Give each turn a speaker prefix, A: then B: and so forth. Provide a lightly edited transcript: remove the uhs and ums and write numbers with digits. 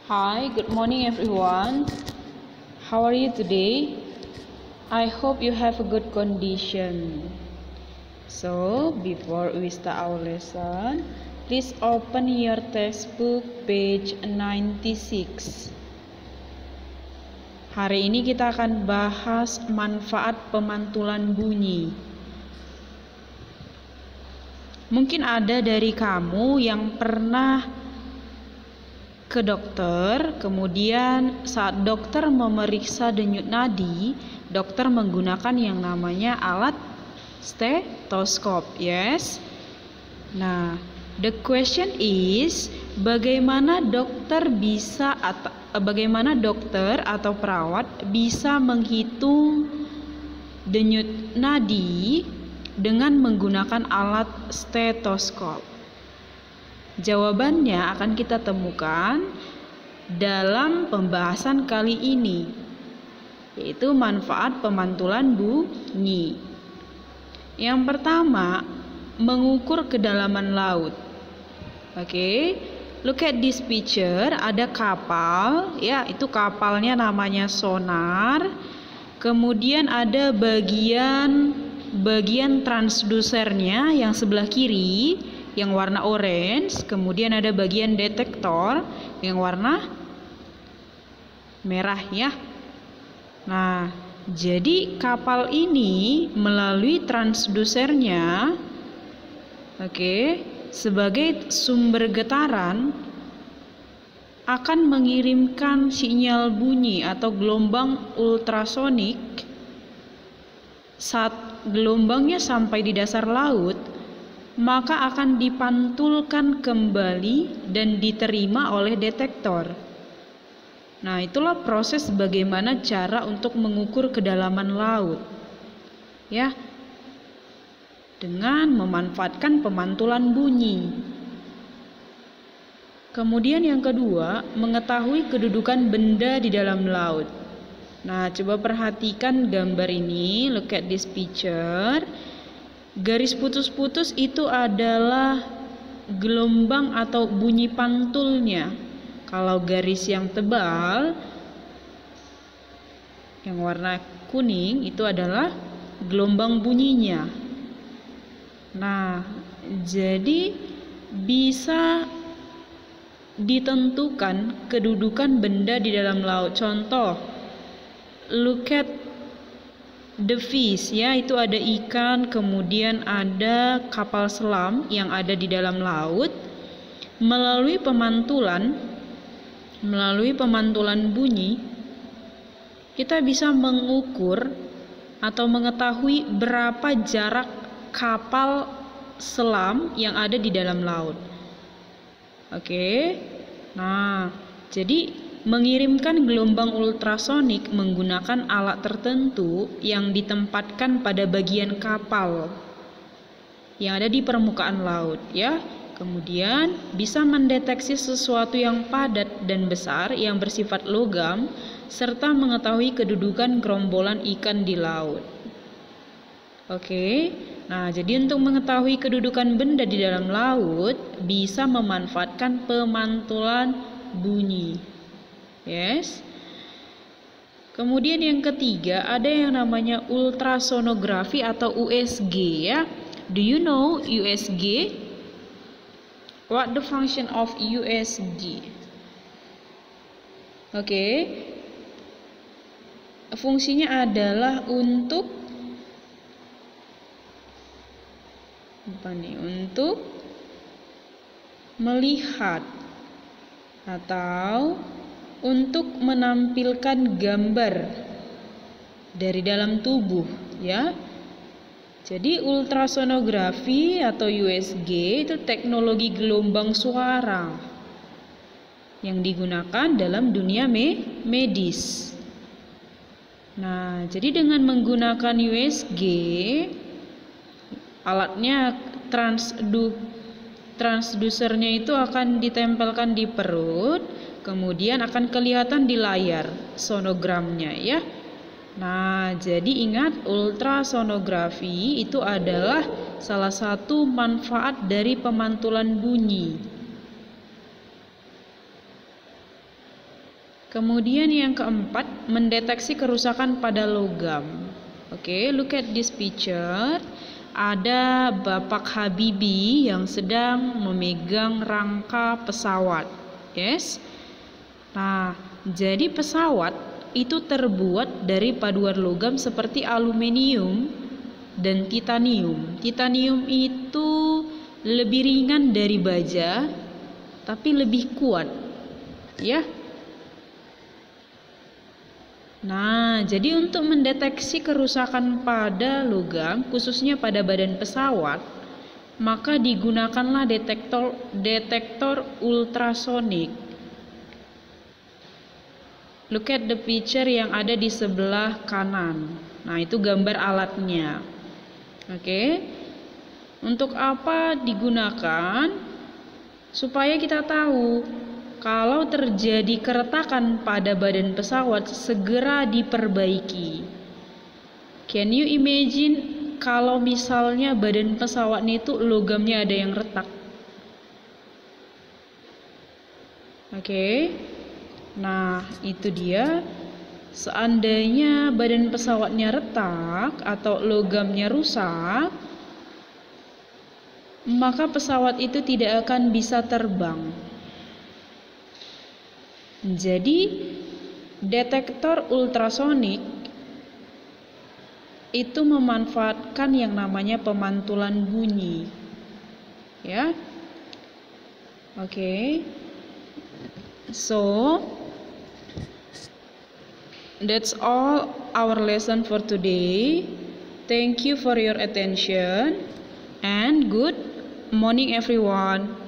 A: Hi, good morning everyone. How are you today? I hope you have a good condition. So, before we start our lesson, please open your textbook page 96. Hari ini kita akan bahas manfaat pemantulan bunyi. Mungkin ada dari kamu yang pernah ke dokter, kemudian saat dokter memeriksa denyut nadi, dokter menggunakan yang namanya alat stetoskop, yes? Nah, the question is, bagaimana dokter atau perawat bisa menghitung denyut nadi dengan menggunakan alat stetoskop? Jawabannya akan kita temukan dalam pembahasan kali ini, yaitu manfaat pemantulan bunyi. Yang pertama, mengukur kedalaman laut. Oke, look at this picture. Ada kapal, ya, itu kapalnya namanya sonar. Kemudian ada bagian transdusernya yang sebelah kiri, yang warna orange, kemudian ada bagian detektor yang warna merah, ya. Nah, jadi kapal ini melalui transdusernya, sebagai sumber getaran akan mengirimkan sinyal bunyi atau gelombang ultrasonik. Saat gelombangnya sampai di dasar laut, maka akan dipantulkan kembali dan diterima oleh detektor. Nah, itulah proses bagaimana cara untuk mengukur kedalaman laut, ya, dengan memanfaatkan pemantulan bunyi. Kemudian yang kedua, mengetahui kedudukan benda di dalam laut. Nah, coba perhatikan gambar ini, look at this picture. Garis putus-putus itu adalah gelombang atau bunyi pantulnya. Kalau garis yang tebal, yang warna kuning, itu adalah gelombang bunyinya. Nah, jadi bisa ditentukan kedudukan benda di dalam laut. Contoh, look at the fish, ya, itu ada ikan, kemudian ada kapal selam yang ada di dalam laut. Melalui pemantulan bunyi, kita bisa mengukur atau mengetahui berapa jarak kapal selam yang ada di dalam laut. Nah, jadi mengirimkan gelombang ultrasonik menggunakan alat tertentu yang ditempatkan pada bagian kapal yang ada di permukaan laut, ya. Kemudian bisa mendeteksi sesuatu yang padat dan besar yang bersifat logam serta mengetahui kedudukan gerombolan ikan di laut. Nah, jadi untuk mengetahui kedudukan benda di dalam laut bisa memanfaatkan pemantulan bunyi. Yes. Kemudian yang ketiga, ada yang namanya ultrasonografi atau USG, ya. Do you know USG? What the function of USG? Fungsinya adalah untuk melihat atau untuk menampilkan gambar dari dalam tubuh, ya. Jadi ultrasonografi atau USG itu teknologi gelombang suara yang digunakan dalam dunia medis. Nah, jadi dengan menggunakan USG, alatnya transdusernya itu akan ditempelkan di perut, kemudian akan kelihatan di layar sonogramnya, ya. Nah, jadi ingat, ultrasonografi itu adalah salah satu manfaat dari pemantulan bunyi. Kemudian yang keempat, mendeteksi kerusakan pada logam. Oke, look at this picture. Ada Bapak Habibie yang sedang memegang rangka pesawat. Yes. Nah, jadi pesawat itu terbuat dari paduan logam seperti aluminium dan titanium. Titanium itu lebih ringan dari baja, tapi lebih kuat. Ya. Nah, jadi untuk mendeteksi kerusakan pada logam, khususnya pada badan pesawat, maka digunakanlah detektor ultrasonik. Look at the picture yang ada di sebelah kanan. Nah, itu gambar alatnya. Oke. Untuk apa digunakan? Supaya kita tahu kalau terjadi keretakan pada badan pesawat, segera diperbaiki. Can you imagine kalau misalnya badan pesawatnya itu logamnya ada yang retak? Oke. Nah, itu dia. Seandainya badan pesawatnya retak atau logamnya rusak, maka pesawat itu tidak akan bisa terbang. Jadi, detektor ultrasonik itu memanfaatkan yang namanya pemantulan bunyi. Ya. Oke. So, that's all our lesson for today. Thank you for your attention and good morning everyone.